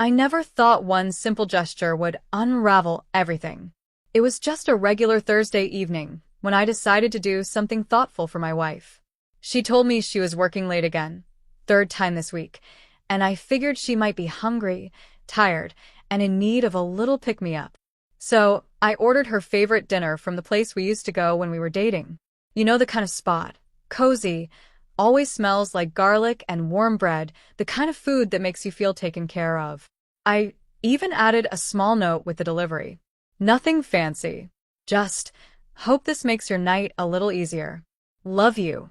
I never thought one simple gesture would unravel everything. It was just a regular Thursday evening when I decided to do something thoughtful for my wife. She told me she was working late again, third time this week, and I figured she might be hungry, tired, and in need of a little pick-me-up. So I ordered her favorite dinner from the place we used to go when we were dating. You know, the kind of spot, cozy, always smells like garlic and warm bread, the kind of food that makes you feel taken care of. I even added a small note with the delivery. Nothing fancy. Just, hope this makes your night a little easier. Love you.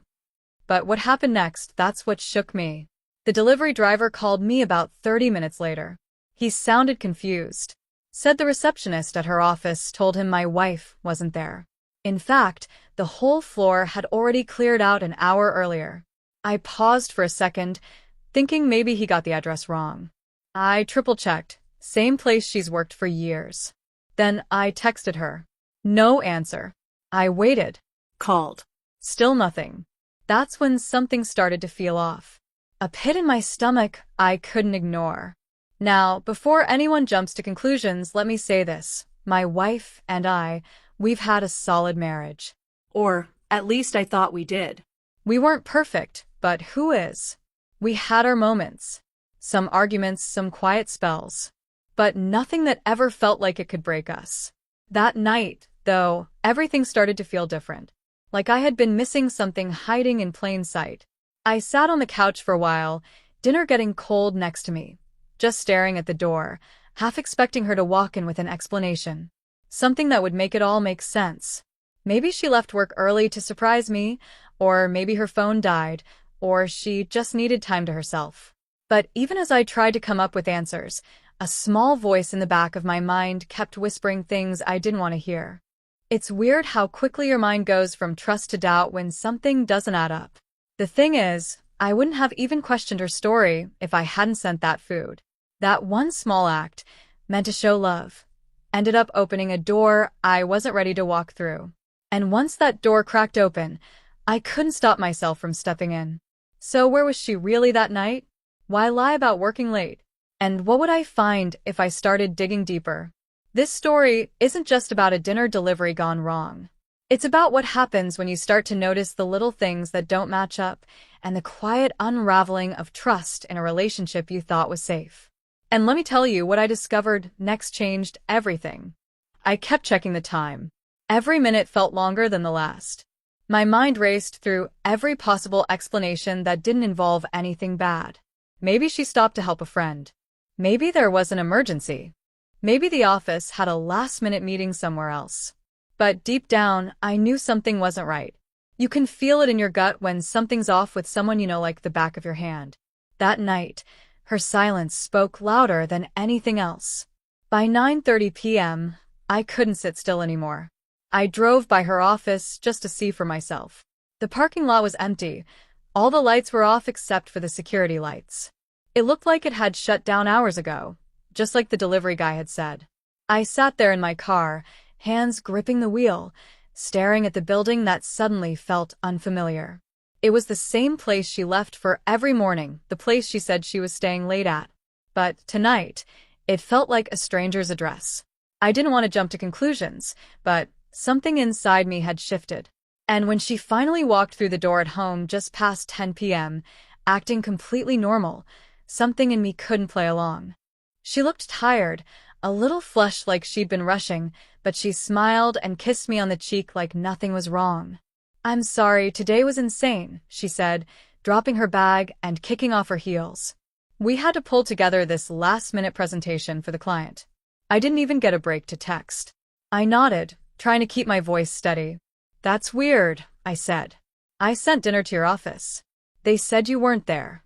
But what happened next, that's what shook me. The delivery driver called me about 30 minutes later. He sounded confused. Said the receptionist at her office told him my wife wasn't there. In fact, the whole floor had already cleared out an hour earlier. I paused for a second, thinking maybe he got the address wrong. I triple-checked. Same place she's worked for years. Then I texted her. No answer. I waited. Called. Still nothing. That's when something started to feel off. A pit in my stomach I couldn't ignore. Now, before anyone jumps to conclusions, let me say this. My wife and I, we've had a solid marriage. Or, at least I thought we did. We weren't perfect, but who is? We had our moments. Some arguments, some quiet spells. But nothing that ever felt like it could break us. That night, though, everything started to feel different. Like I had been missing something hiding in plain sight. I sat on the couch for a while, dinner getting cold next to me, just staring at the door, half expecting her to walk in with an explanation. Something that would make it all make sense. Maybe she left work early to surprise me, or maybe her phone died, or she just needed time to herself. But even as I tried to come up with answers, a small voice in the back of my mind kept whispering things I didn't want to hear. It's weird how quickly your mind goes from trust to doubt when something doesn't add up. The thing is, I wouldn't have even questioned her story if I hadn't sent that food. That one small act, meant to show love, ended up opening a door I wasn't ready to walk through. And once that door cracked open, I couldn't stop myself from stepping in. So where was she really that night? Why lie about working late? And what would I find if I started digging deeper? This story isn't just about a dinner delivery gone wrong. It's about what happens when you start to notice the little things that don't match up and the quiet unraveling of trust in a relationship you thought was safe. And let me tell you, what I discovered next changed everything. I kept checking the time. Every minute felt longer than the last. My mind raced through every possible explanation that didn't involve anything bad. Maybe she stopped to help a friend. Maybe there was an emergency. Maybe the office had a last-minute meeting somewhere else. But deep down, I knew something wasn't right. You can feel it in your gut when something's off with someone you know like the back of your hand. That night, her silence spoke louder than anything else. By 9:30 p.m., I couldn't sit still anymore. I drove by her office just to see for myself. The parking lot was empty. All the lights were off except for the security lights. It looked like it had shut down hours ago, just like the delivery guy had said. I sat there in my car, hands gripping the wheel, staring at the building that suddenly felt unfamiliar. It was the same place she left for every morning, the place she said she was staying late at. But tonight, it felt like a stranger's address. I didn't want to jump to conclusions, but something inside me had shifted. And when she finally walked through the door at home just past 10 p.m., acting completely normal, something in me couldn't play along. She looked tired, a little flushed like she'd been rushing, but she smiled and kissed me on the cheek like nothing was wrong. "I'm sorry, today was insane," she said, dropping her bag and kicking off her heels. "We had to pull together this last-minute presentation for the client. I didn't even get a break to text." I nodded, trying to keep my voice steady. "That's weird," I said. "I sent dinner to your office. They said you weren't there."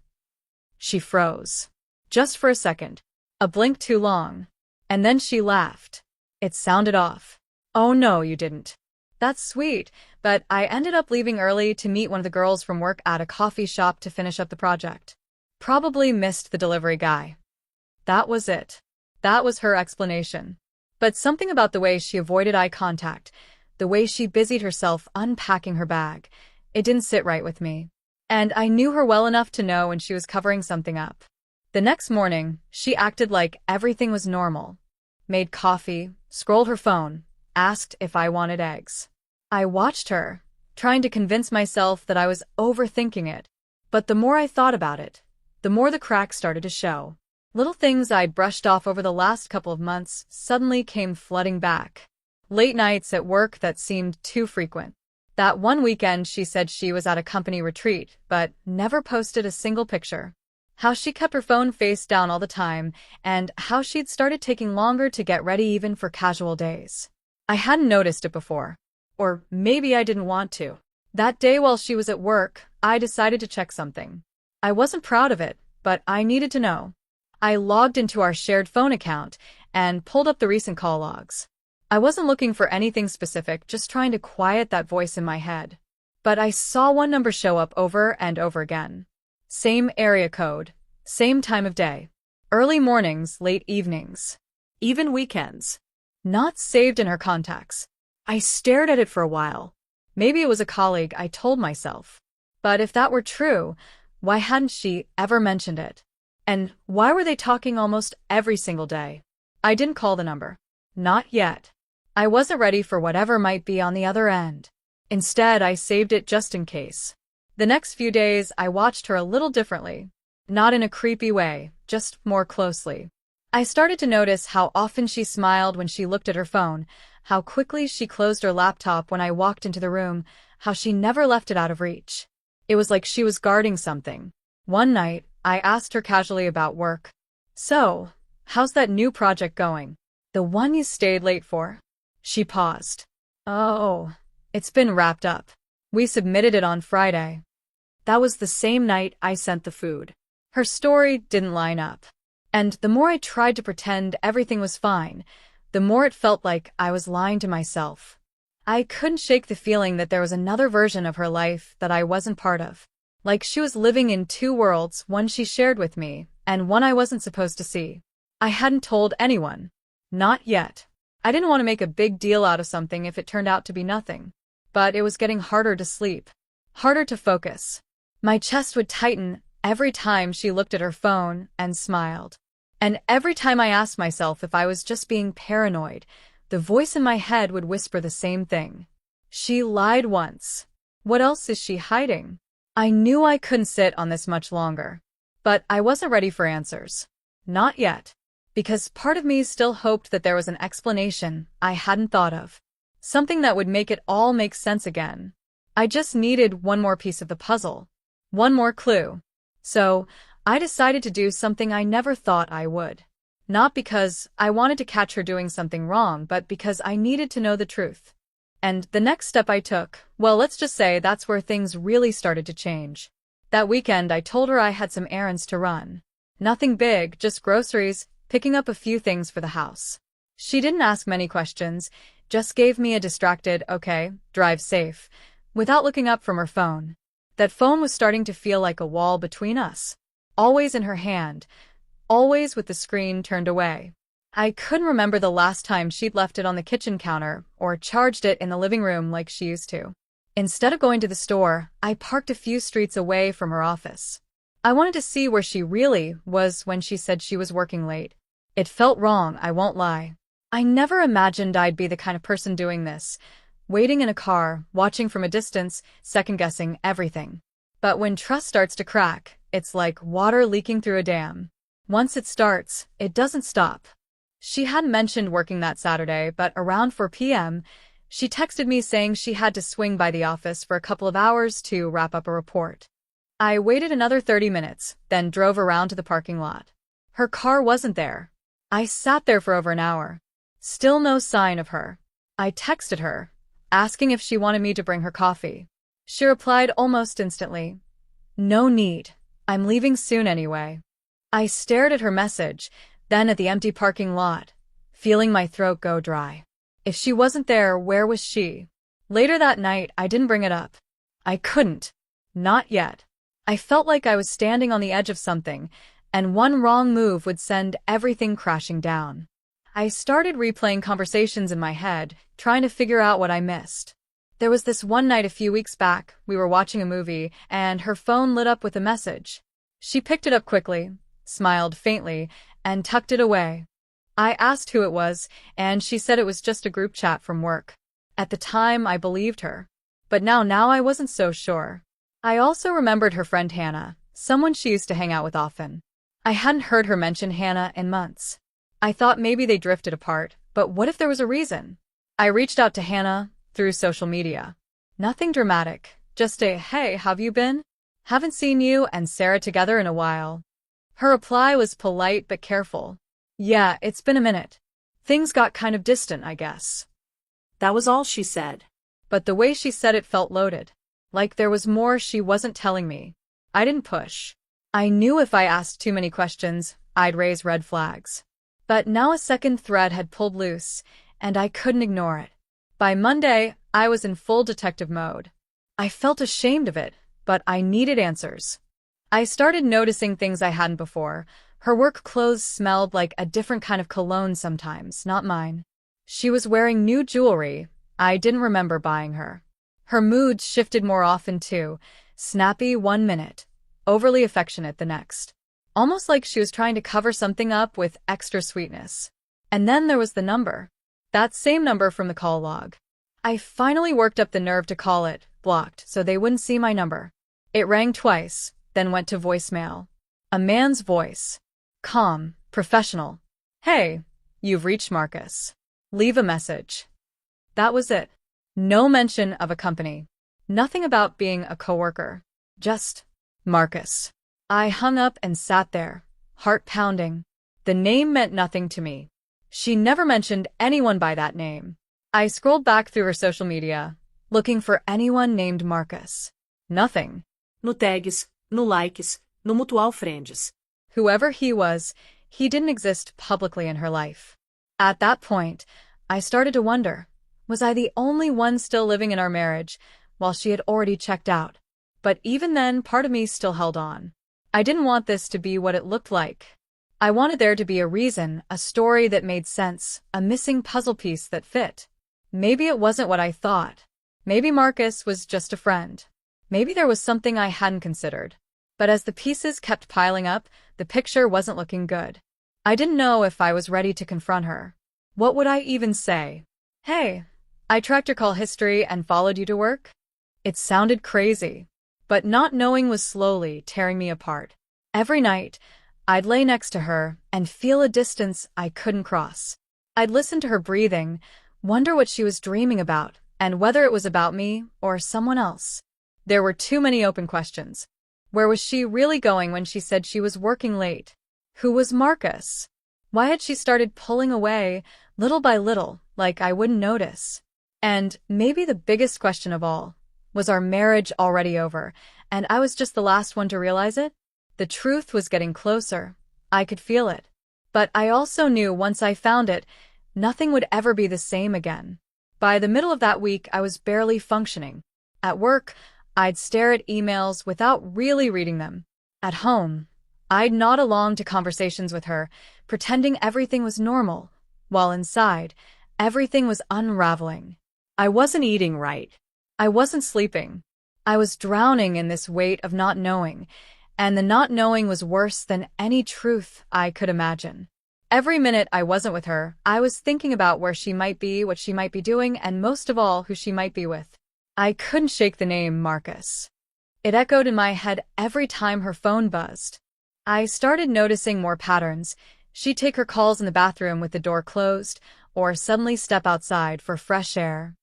She froze. Just for a second. A blink too long. And then she laughed. It sounded off. "Oh no, you didn't." "That's sweet, but I ended up leaving early to meet one of the girls from work at a coffee shop to finish up the project. Probably missed the delivery guy." That was it. That was her explanation. But something about the way she avoided eye contact, the way she busied herself unpacking her bag, it didn't sit right with me. And I knew her well enough to know when she was covering something up. The next morning, she acted like everything was normal. Made coffee, scrolled her phone, asked if I wanted eggs. I watched her, trying to convince myself that I was overthinking it. But the more I thought about it, the more the cracks started to show. Little things I'd brushed off over the last couple of months suddenly came flooding back. Late nights at work that seemed too frequent. That one weekend she said she was at a company retreat, but never posted a single picture. How she kept her phone face down all the time, and how she'd started taking longer to get ready even for casual days. I hadn't noticed it before. Or maybe I didn't want to. That day while she was at work, I decided to check something. I wasn't proud of it, but I needed to know. I logged into our shared phone account and pulled up the recent call logs. I wasn't looking for anything specific, just trying to quiet that voice in my head. But I saw one number show up over and over again. Same area code, same time of day. Early mornings, late evenings. Even weekends. Not saved in her contacts. I stared at it for a while. Maybe it was a colleague, I told myself. But if that were true, why hadn't she ever mentioned it? And why were they talking almost every single day? I didn't call the number. Not yet. I wasn't ready for whatever might be on the other end. Instead, I saved it just in case. The next few days, I watched her a little differently. Not in a creepy way, just more closely. I started to notice how often she smiled when she looked at her phone, how quickly she closed her laptop when I walked into the room, how she never left it out of reach. It was like she was guarding something. One night, I asked her casually about work. So, how's that new project going? The one you stayed late for? She paused. Oh, it's been wrapped up. We submitted it on Friday. That was the same night I sent the food. Her story didn't line up. And the more I tried to pretend everything was fine, the more it felt like I was lying to myself. I couldn't shake the feeling that there was another version of her life that I wasn't part of. Like she was living in two worlds, one she shared with me, and one I wasn't supposed to see. I hadn't told anyone. Not yet. I didn't want to make a big deal out of something if it turned out to be nothing. But it was getting harder to sleep. Harder to focus. My chest would tighten every time she looked at her phone and smiled. And every time I asked myself if I was just being paranoid, the voice in my head would whisper the same thing. She lied once. What else is she hiding? I knew I couldn't sit on this much longer. But I wasn't ready for answers. Not yet. Because part of me still hoped that there was an explanation I hadn't thought of. Something that would make it all make sense again. I just needed one more piece of the puzzle. One more clue. So, I decided to do something I never thought I would. Not because I wanted to catch her doing something wrong, but because I needed to know the truth. And the next step I took, well, let's just say that's where things really started to change. That weekend I told her I had some errands to run. Nothing big, just groceries, picking up a few things for the house. She didn't ask many questions, just gave me a distracted, okay, drive safe, without looking up from her phone. That phone was starting to feel like a wall between us. Always in her hand, always with the screen turned away. I couldn't remember the last time she'd left it on the kitchen counter or charged it in the living room like she used to. Instead of going to the store, I parked a few streets away from her office. I wanted to see where she really was when she said she was working late. It felt wrong, I won't lie. I never imagined I'd be the kind of person doing this, waiting in a car, watching from a distance, second-guessing everything. But when trust starts to crack, it's like water leaking through a dam. Once it starts, it doesn't stop. She hadn't mentioned working that Saturday, but around 4 p.m., she texted me saying she had to swing by the office for a couple of hours to wrap up a report. I waited another 30 minutes, then drove around to the parking lot. Her car wasn't there. I sat there for over an hour. Still no sign of her. I texted her, asking if she wanted me to bring her coffee. She replied almost instantly, "No need. I'm leaving soon anyway." I stared at her message, then at the empty parking lot, feeling my throat go dry. If she wasn't there, where was she? Later that night, I didn't bring it up. I couldn't. Not yet. I felt like I was standing on the edge of something, and one wrong move would send everything crashing down. I started replaying conversations in my head, trying to figure out what I missed. There was this one night a few weeks back, we were watching a movie, and her phone lit up with a message. She picked it up quickly, smiled faintly, and tucked it away. I asked who it was, and she said it was just a group chat from work. At the time, I believed her. But now I wasn't so sure. I also remembered her friend Hannah, someone she used to hang out with often. I hadn't heard her mention Hannah in months. I thought maybe they drifted apart, but what if there was a reason? I reached out to Hannah through social media. Nothing dramatic, just a, "Hey, have you been? Haven't seen you and Sarah together in a while." Her reply was polite but careful. "Yeah, it's been a minute. Things got kind of distant, I guess." That was all she said. But the way she said it felt loaded. Like there was more she wasn't telling me. I didn't push. I knew if I asked too many questions, I'd raise red flags. But now a second thread had pulled loose, and I couldn't ignore it. By Monday, I was in full detective mode. I felt ashamed of it, but I needed answers. I started noticing things I hadn't before. Her work clothes smelled like a different kind of cologne sometimes, not mine. She was wearing new jewelry I didn't remember buying her. Her moods shifted more often too, snappy one minute, overly affectionate the next. Almost like she was trying to cover something up with extra sweetness. And then there was the number. That same number from the call log. I finally worked up the nerve to call it, blocked, so they wouldn't see my number. It rang twice, then went to voicemail. A man's voice. Calm, professional. "Hey, you've reached Marcus. Leave a message." That was it. No mention of a company. Nothing about being a coworker. Just Marcus. I hung up and sat there, heart pounding. The name meant nothing to me. She never mentioned anyone by that name. I scrolled back through her social media, looking for anyone named Marcus. Nothing. No tags, no likes, no mutual friends. Whoever he was, he didn't exist publicly in her life. At that point, I started to wonder, was I the only one still living in our marriage, while she had already checked out? But even then, part of me still held on. I didn't want this to be what it looked like. I wanted there to be a reason, a story that made sense, a missing puzzle piece that fit. Maybe it wasn't what I thought. Maybe Marcus was just a friend. Maybe there was something I hadn't considered. But as the pieces kept piling up, the picture wasn't looking good. I didn't know if I was ready to confront her. What would I even say? "Hey, I tracked your call history and followed you to work?" It sounded crazy. But not knowing was slowly tearing me apart. Every night, I'd lay next to her and feel a distance I couldn't cross. I'd listen to her breathing, wonder what she was dreaming about, and whether it was about me or someone else. There were too many open questions. Where was she really going when she said she was working late? Who was Marcus? Why had she started pulling away, little by little, like I wouldn't notice? And maybe the biggest question of all, was our marriage already over, and I was just the last one to realize it? The truth was getting closer. I could feel it. But I also knew once I found it, nothing would ever be the same again. By the middle of that week, I was barely functioning. At work, I'd stare at emails without really reading them. At home, I'd nod along to conversations with her, pretending everything was normal, while inside, everything was unraveling. I wasn't eating right. I wasn't sleeping. I was drowning in this weight of not knowing, and the not knowing was worse than any truth I could imagine. Every minute I wasn't with her, I was thinking about where she might be, what she might be doing, and most of all, who she might be with. I couldn't shake the name Marcus. It echoed in my head every time her phone buzzed. I started noticing more patterns. She'd take her calls in the bathroom with the door closed, or suddenly step outside for fresh air.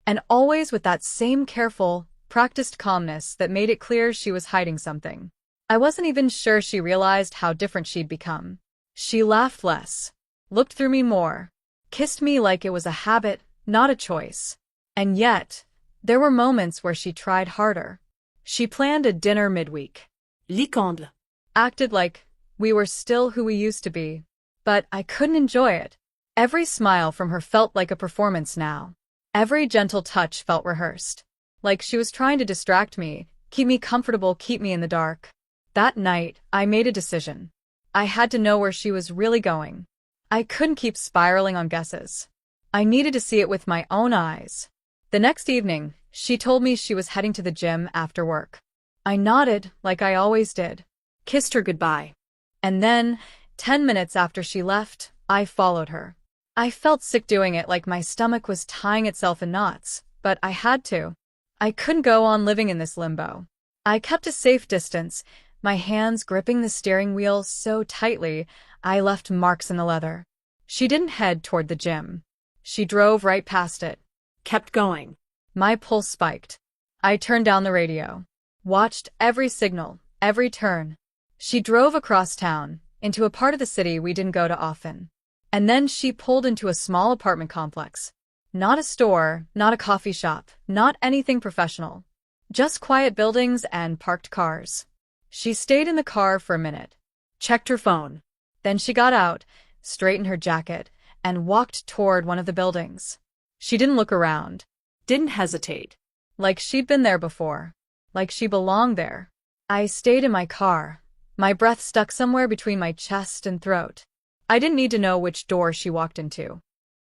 And always with that same careful, practiced calmness that made it clear she was hiding something. I wasn't even sure she realized how different she'd become. She laughed less, looked through me more, kissed me like it was a habit, not a choice. And yet, there were moments where she tried harder. She planned a dinner midweek. Licande. Acted like we were still who we used to be. But I couldn't enjoy it. Every smile from her felt like a performance now. Every gentle touch felt rehearsed. Like she was trying to distract me, keep me comfortable, keep me in the dark. That night, I made a decision. I had to know where she was really going. I couldn't keep spiraling on guesses. I needed to see it with my own eyes. The next evening, she told me she was heading to the gym after work. I nodded, like I always did. Kissed her goodbye. And then, 10 minutes after she left, I followed her. I felt sick doing it, like my stomach was tying itself in knots, but I had to. I couldn't go on living in this limbo. I kept a safe distance, my hands gripping the steering wheel so tightly I left marks in the leather. She didn't head toward the gym. She drove right past it. Kept going. My pulse spiked. I turned down the radio. Watched every signal, every turn. She drove across town, into a part of the city we didn't go to often. And then she pulled into a small apartment complex. Not a store, not a coffee shop, not anything professional. Just quiet buildings and parked cars. She stayed in the car for a minute. Checked her phone. Then she got out, straightened her jacket, and walked toward one of the buildings. She didn't look around. Didn't hesitate. Like she'd been there before. Like she belonged there. I stayed in my car, my breath stuck somewhere between my chest and throat. I didn't need to know which door she walked into.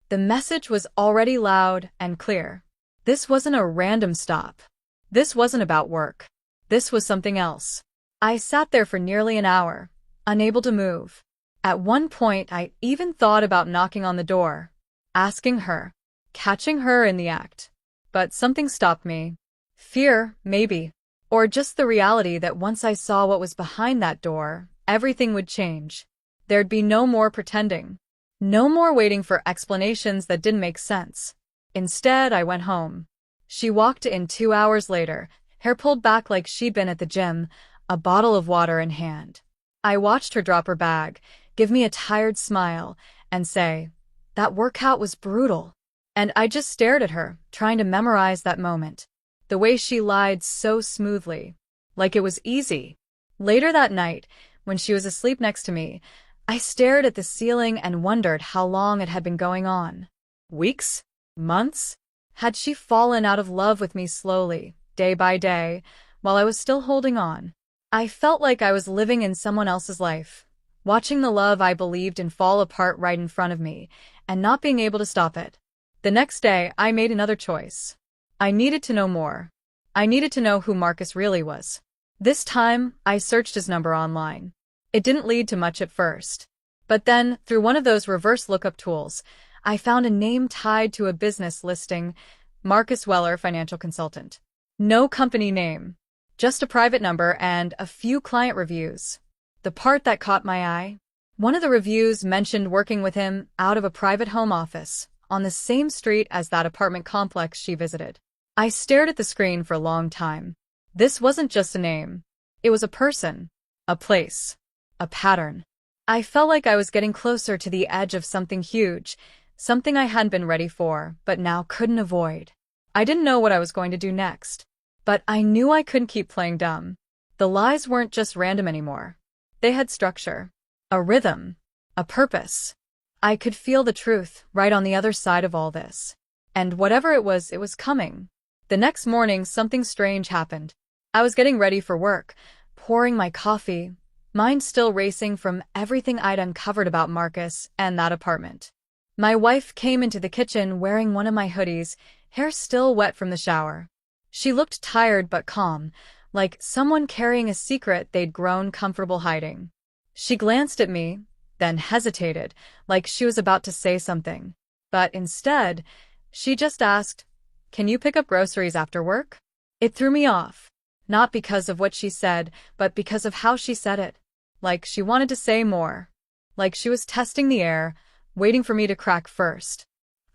The message was already loud and clear. This wasn't a random stop. This wasn't about work. This was something else. I sat there for nearly an hour, unable to move. At one point, I even thought about knocking on the door, asking her, catching her in the act. But something stopped me. Fear, maybe. Or just the reality that once I saw what was behind that door, everything would change. There'd be no more pretending. No more waiting for explanations that didn't make sense. Instead, I went home. She walked in 2 hours later, hair pulled back like she'd been at the gym, a bottle of water in hand. I watched her drop her bag, give me a tired smile, and say, "That workout was brutal." And I just stared at her, trying to memorize that moment. The way she lied so smoothly, like it was easy. Later that night, when she was asleep next to me, I stared at the ceiling and wondered how long it had been going on. Weeks? Months? Had she fallen out of love with me slowly, day by day, while I was still holding on? I felt like I was living in someone else's life, watching the love I believed in fall apart right in front of me, and not being able to stop it. The next day, I made another choice. I needed to know more. I needed to know who Marcus really was. This time, I searched his number online. It didn't lead to much at first. But then, through one of those reverse lookup tools, I found a name tied to a business listing, Marcus Weller, financial consultant. No company name, just a private number and a few client reviews. The part that caught my eye? One of the reviews mentioned working with him out of a private home office, on the same street as that apartment complex she visited. I stared at the screen for a long time. This wasn't just a name. It was a person, a place, a pattern. I felt like I was getting closer to the edge of something huge, something I hadn't been ready for, but now couldn't avoid. I didn't know what I was going to do next, but I knew I couldn't keep playing dumb. The lies weren't just random anymore. They had structure, a rhythm, a purpose. I could feel the truth right on the other side of all this. And whatever it was coming. The next morning, something strange happened. I was getting ready for work, pouring my coffee, mind still racing from everything I'd uncovered about Marcus and that apartment. My wife came into the kitchen wearing one of my hoodies, hair still wet from the shower. She looked tired but calm, like someone carrying a secret they'd grown comfortable hiding. She glanced at me, then hesitated, like she was about to say something. But instead, she just asked, "Can you pick up groceries after work?" It threw me off. Not because of what she said, but because of how she said it. Like she wanted to say more. Like she was testing the air, waiting for me to crack first.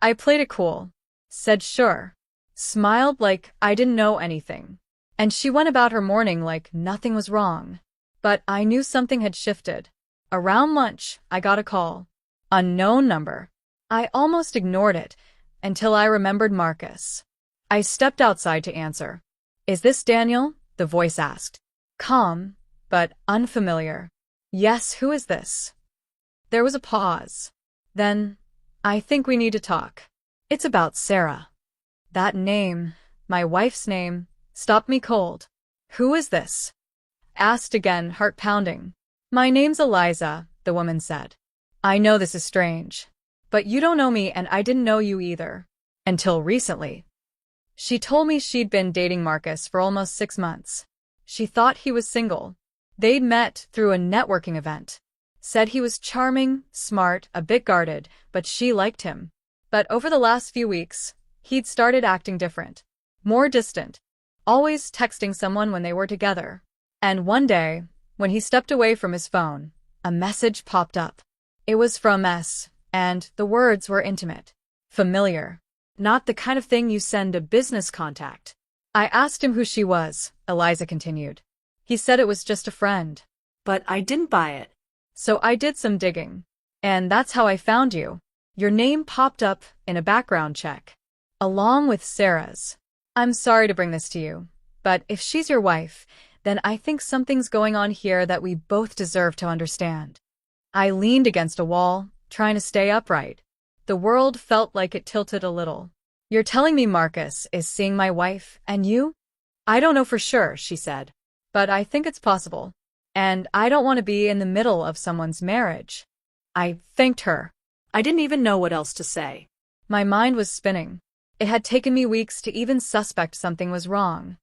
I played it cool. Said sure. Smiled like I didn't know anything. And she went about her morning like nothing was wrong. But I knew something had shifted. Around lunch, I got a call. Unknown number. I almost ignored it, until I remembered Marcus. I stepped outside to answer. "Is this Daniel?" the voice asked. Calm, but unfamiliar. "Yes, who is this?" There was a pause. Then, "I think we need to talk. It's about Sarah." That name, my wife's name, stopped me cold. "Who is this?" Asked again, heart pounding. "My name's Eliza," the woman said. "I know this is strange. But you don't know me and I didn't know you either. Until recently." She told me she'd been dating Marcus for almost 6 months. She thought he was single. They'd met through a networking event. Said he was charming, smart, a bit guarded, but she liked him. But over the last few weeks, he'd started acting different. More distant. Always texting someone when they were together. And one day, when he stepped away from his phone, a message popped up. It was from S, and the words were intimate. Familiar. Not the kind of thing you send a business contact. I asked him who she was, Eliza continued. He said it was just a friend. But I didn't buy it. So I did some digging. And that's how I found you. Your name popped up in a background check. Along with Sarah's. I'm sorry to bring this to you, but if she's your wife, then I think something's going on here that we both deserve to understand. I leaned against a wall, trying to stay upright. The world felt like it tilted a little. You're telling me Marcus is seeing my wife, and you? I don't know for sure, she said. But I think it's possible. And I don't want to be in the middle of someone's marriage. I thanked her. I didn't even know what else to say. My mind was spinning. It had taken me weeks to even suspect something was wrong.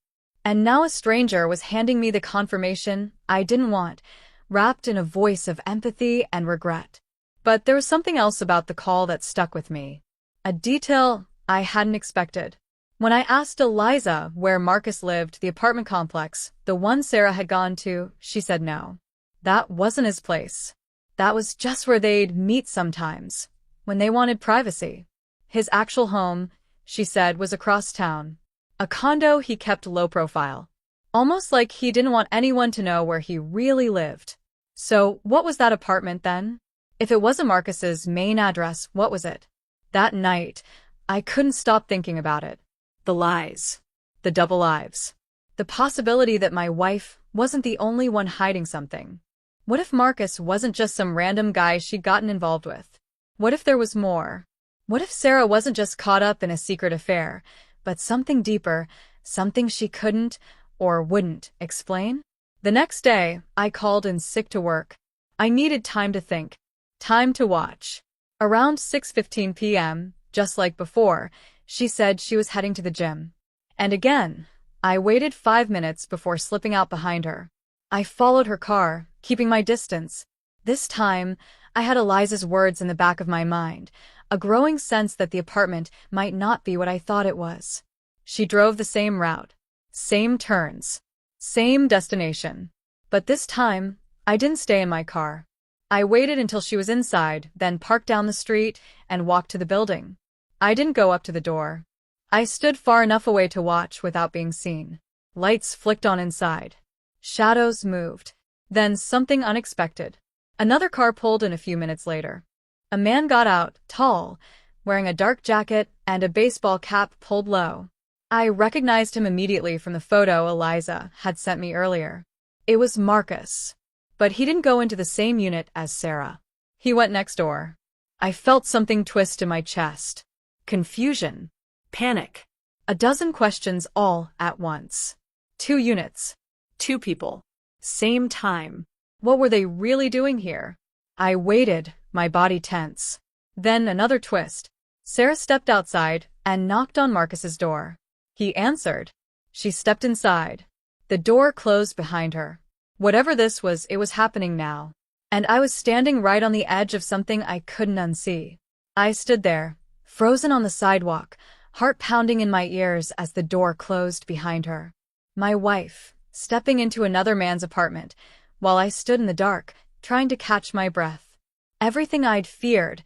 And now a stranger was handing me the confirmation I didn't want, wrapped in a voice of empathy and regret. But there was something else about the call that stuck with me. A detail I hadn't expected. When I asked Eliza where Marcus lived, the apartment complex, the one Sarah had gone to, she said no. That wasn't his place. That was just where they'd meet sometimes, when they wanted privacy. His actual home, she said, was across town. A condo he kept low profile. Almost like he didn't want anyone to know where he really lived. So, what was that apartment then? If it wasn't Marcus's main address, what was it? That night, I couldn't stop thinking about it. The lies. The double lives. The possibility that my wife wasn't the only one hiding something. What if Marcus wasn't just some random guy she'd gotten involved with? What if there was more? What if Sarah wasn't just caught up in a secret affair, but something deeper, something she couldn't or wouldn't explain? The next day, I called in sick to work. I needed time to think. Time to watch. Around 6:15 p.m., just like before, she said she was heading to the gym. And again, I waited 5 minutes before slipping out behind her. I followed her car, keeping my distance. This time, I had Eliza's words in the back of my mind, a growing sense that the apartment might not be what I thought it was. She drove the same route, same turns, same destination. But this time, I didn't stay in my car. I waited until she was inside, then parked down the street and walked to the building. I didn't go up to the door. I stood far enough away to watch without being seen. Lights flicked on inside. Shadows moved. Then something unexpected. Another car pulled in a few minutes later. A man got out, tall, wearing a dark jacket and a baseball cap pulled low. I recognized him immediately from the photo Eliza had sent me earlier. It was Marcus. But he didn't go into the same unit as Sarah. He went next door. I felt something twist in my chest. Confusion. Panic. A dozen questions all at once. 2 units. 2 people. Same time. What were they really doing here? I waited, my body tense. Then another twist. Sarah stepped outside and knocked on Marcus's door. He answered. She stepped inside. The door closed behind her. Whatever this was, it was happening now. And I was standing right on the edge of something I couldn't unsee. I stood there, frozen on the sidewalk, heart pounding in my ears as the door closed behind her. My wife, stepping into another man's apartment, while I stood in the dark, trying to catch my breath. Everything I'd feared,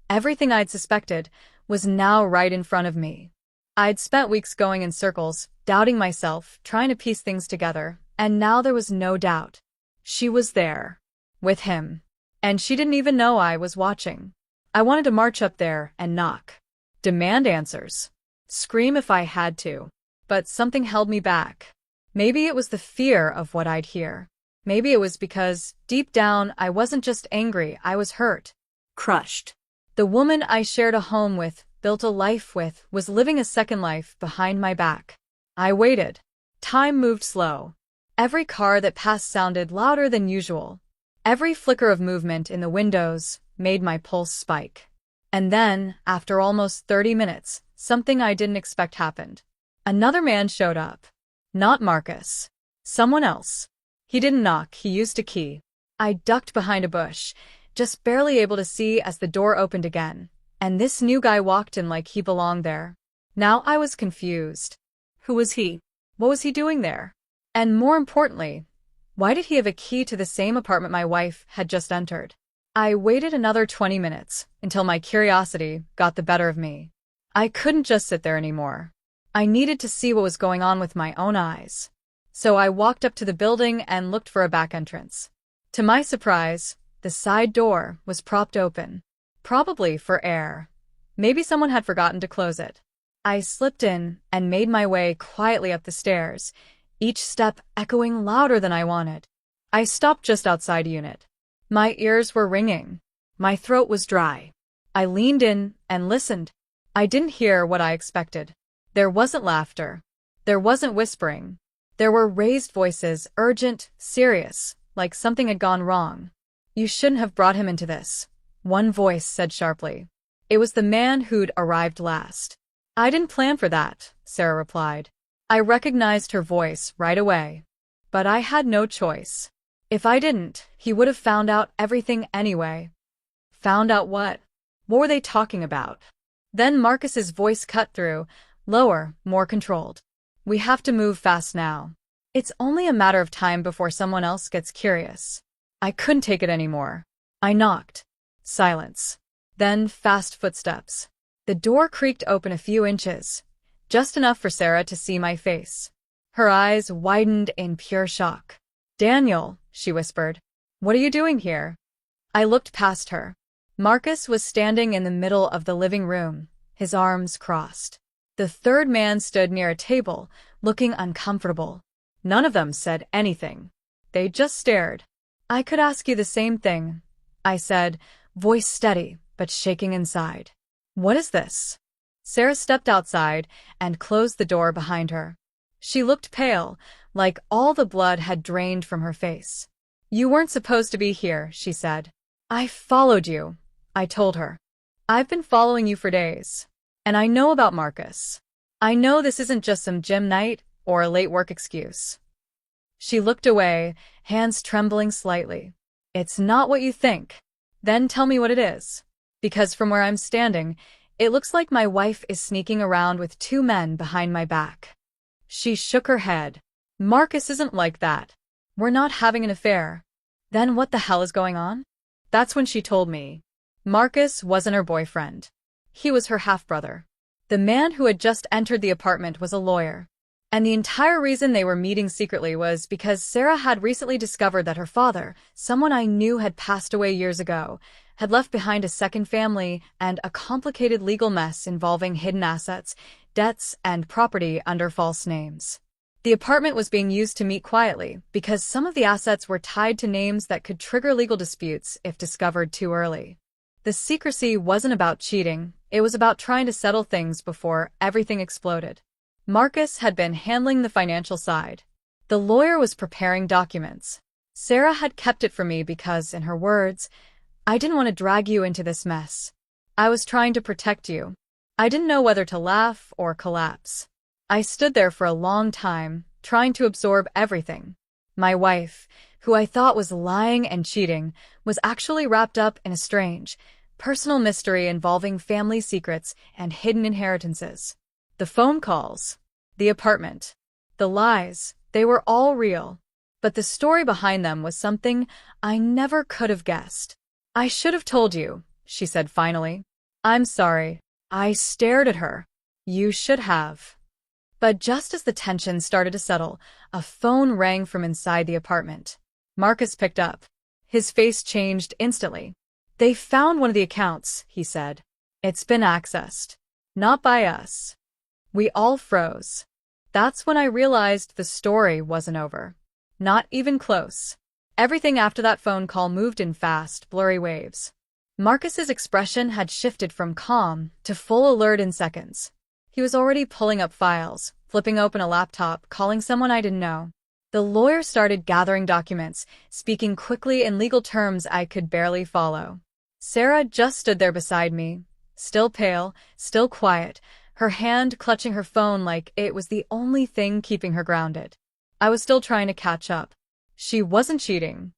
everything I'd suspected, was now right in front of me. I'd spent weeks going in circles, doubting myself, trying to piece things together, and now there was no doubt. She was there. With him. And she didn't even know I was watching. I wanted to march up there and knock. Demand answers. Scream if I had to. But something held me back. Maybe it was the fear of what I'd hear. Maybe it was because, deep down, I wasn't just angry, I was hurt. Crushed. The woman I shared a home with, built a life with, was living a second life behind my back. I waited. Time moved slow. Every car that passed sounded louder than usual. Every flicker of movement in the windows made my pulse spike. And then, after almost 30 minutes, something I didn't expect happened. Another man showed up. Not Marcus. Someone else. He didn't knock, he used a key. I ducked behind a bush, just barely able to see as the door opened again, and this new guy walked in like he belonged there. Now I was confused. Who was he? What was he doing there? And more importantly, why did he have a key to the same apartment my wife had just entered? I waited another 20 minutes until my curiosity got the better of me. I couldn't just sit there anymore. I needed to see what was going on with my own eyes. So I walked up to the building and looked for a back entrance. To my surprise, the side door was propped open. Probably for air. Maybe someone had forgotten to close it. I slipped in and made my way quietly up the stairs, each step echoing louder than I wanted. I stopped just outside a unit. My ears were ringing. My throat was dry. I leaned in and listened. I didn't hear what I expected. There wasn't laughter. There wasn't whispering. There were raised voices, urgent, serious, like something had gone wrong. You shouldn't have brought him into this, one voice said sharply. It was the man who'd arrived last. I didn't plan for that, Sarah replied. I recognized her voice right away. But I had no choice. If I didn't, he would have found out everything anyway. Found out what? What were they talking about? Then Marcus's voice cut through, lower, more controlled. We have to move fast now. It's only a matter of time before someone else gets curious. I couldn't take it anymore. I knocked. Silence. Then fast footsteps. The door creaked open a few inches, just enough for Sarah to see my face. Her eyes widened in pure shock. Daniel, she whispered. What are you doing here? I looked past her. Marcus was standing in the middle of the living room, his arms crossed. The third man stood near a table, looking uncomfortable. None of them said anything. They just stared. I could ask you the same thing, I said, voice steady but shaking inside. What is this? Sarah stepped outside and closed the door behind her. She looked pale, like all the blood had drained from her face. You weren't supposed to be here, she said. I followed you, I told her. I've been following you for days. And I know about Marcus. I know this isn't just some gym night or a late work excuse. She looked away, hands trembling slightly. It's not what you think. Then tell me what it is. Because from where I'm standing, it looks like my wife is sneaking around with two men behind my back. She shook her head. Marcus isn't like that. We're not having an affair. Then what the hell is going on? That's when she told me. Marcus wasn't her boyfriend. He was her half-brother. The man who had just entered the apartment was a lawyer. And the entire reason they were meeting secretly was because Sarah had recently discovered that her father, someone I knew had passed away years ago, had left behind a second family and a complicated legal mess involving hidden assets, debts, and property under false names. The apartment was being used to meet quietly because some of the assets were tied to names that could trigger legal disputes if discovered too early. The secrecy wasn't about cheating, it was about trying to settle things before everything exploded. Marcus had been handling the financial side. The lawyer was preparing documents. Sarah had kept it from me because, in her words, I didn't want to drag you into this mess. I was trying to protect you. I didn't know whether to laugh or collapse. I stood there for a long time, trying to absorb everything. My wife, who I thought was lying and cheating, was actually wrapped up in a strange, personal mystery involving family secrets and hidden inheritances. The phone calls, the apartment, the lies, they were all real. But the story behind them was something I never could have guessed. I should have told you, she said finally. I'm sorry. I stared at her. You should have. But just as the tension started to settle, a phone rang from inside the apartment. Marcus picked up. His face changed instantly. They found one of the accounts, he said. It's been accessed. Not by us. We all froze. That's when I realized the story wasn't over. Not even close. Everything after that phone call moved in fast, blurry waves. Marcus's expression had shifted from calm to full alert in seconds. He was already pulling up files, flipping open a laptop, calling someone I didn't know. The lawyer started gathering documents, speaking quickly in legal terms I could barely follow. Sarah just stood there beside me, still pale, still quiet, her hand clutching her phone like it was the only thing keeping her grounded. I was still trying to catch up. She wasn't cheating.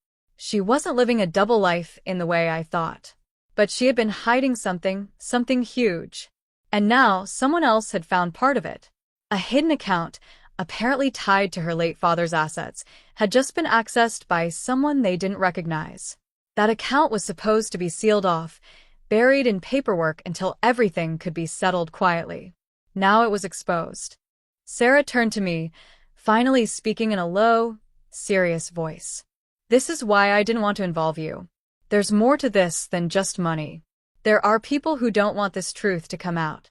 She wasn't living a double life in the way I thought. But she had been hiding something huge. And now someone else had found part of it. A hidden account, apparently tied to her late father's assets, had just been accessed by someone they didn't recognize. That account was supposed to be sealed off, buried in paperwork until everything could be settled quietly. Now it was exposed. Sarah turned to me, finally speaking in a low, serious voice. This is why I didn't want to involve you. There's more to this than just money. There are people who don't want this truth to come out.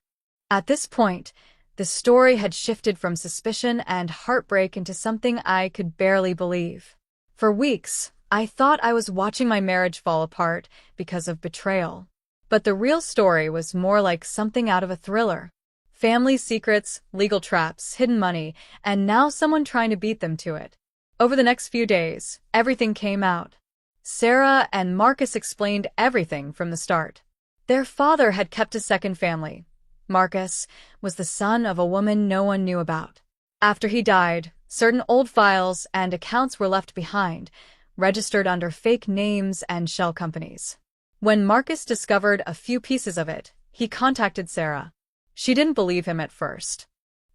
At this point, the story had shifted from suspicion and heartbreak into something I could barely believe. For weeks, I thought I was watching my marriage fall apart because of betrayal. But the real story was more like something out of a thriller. Family secrets, legal traps, hidden money, and now someone trying to beat them to it. Over the next few days, everything came out. Sarah and Marcus explained everything from the start. Their father had kept a second family. Marcus was the son of a woman no one knew about. After he died, certain old files and accounts were left behind, registered under fake names and shell companies. When Marcus discovered a few pieces of it, he contacted Sarah. She didn't believe him at first.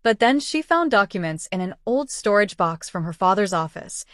But then she found documents in an old storage box from her father's office,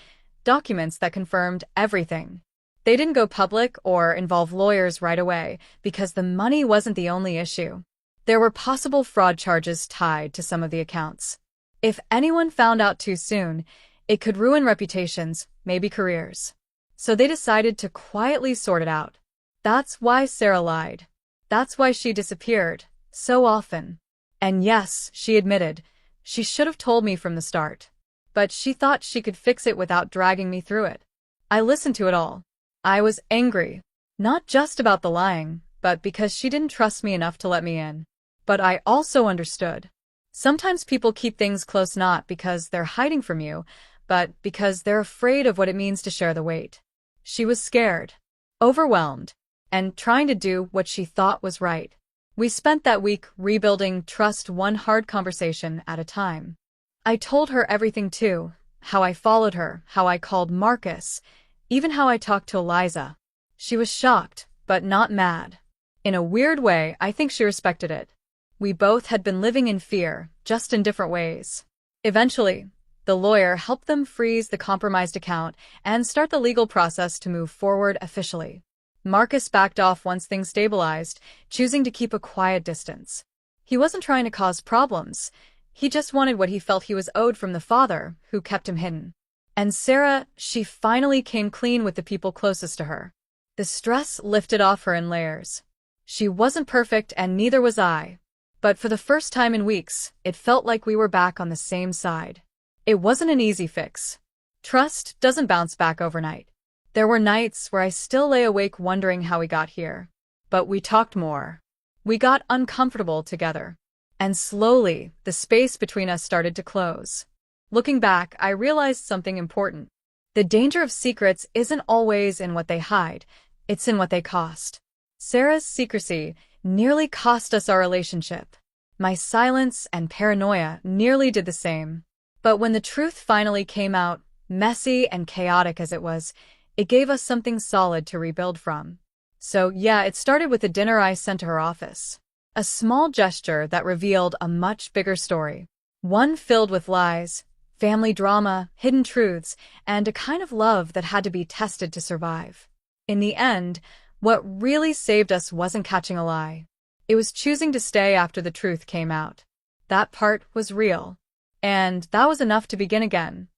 documents that confirmed everything. They didn't go public or involve lawyers right away because the money wasn't the only issue. There were possible fraud charges tied to some of the accounts. If anyone found out too soon, it could ruin reputations, maybe careers. So they decided to quietly sort it out. That's why Sarah lied. That's why she disappeared so often. And yes, she admitted, she should have told me from the start. But she thought she could fix it without dragging me through it. I listened to it all. I was angry. Not just about the lying, but because she didn't trust me enough to let me in. But I also understood. Sometimes people keep things close not because they're hiding from you, but because they're afraid of what it means to share the weight. She was scared, overwhelmed, and trying to do what she thought was right. We spent that week rebuilding trust one hard conversation at a time. I told her everything too, how I followed her, how I called Marcus, even how I talked to Eliza. She was shocked, but not mad. In a weird way, I think she respected it. We both had been living in fear, just in different ways. Eventually, the lawyer helped them freeze the compromised account and start the legal process to move forward officially. Marcus backed off once things stabilized, choosing to keep a quiet distance. He wasn't trying to cause problems. He just wanted what he felt he was owed from the father, who kept him hidden. And Sarah, she finally came clean with the people closest to her. The stress lifted off her in layers. She wasn't perfect and neither was I. But for the first time in weeks, it felt like we were back on the same side. It wasn't an easy fix. Trust doesn't bounce back overnight. There were nights where I still lay awake wondering how we got here. But we talked more. We got uncomfortable together. And slowly, the space between us started to close. Looking back, I realized something important. The danger of secrets isn't always in what they hide, it's in what they cost. Sarah's secrecy nearly cost us our relationship. My silence and paranoia nearly did the same. But when the truth finally came out, messy and chaotic as it was, it gave us something solid to rebuild from. So yeah, it started with a dinner I sent to her office. A small gesture that revealed a much bigger story. One filled with lies, family drama, hidden truths, and a kind of love that had to be tested to survive. In the end, what really saved us wasn't catching a lie. It was choosing to stay after the truth came out. That part was real. And that was enough to begin again.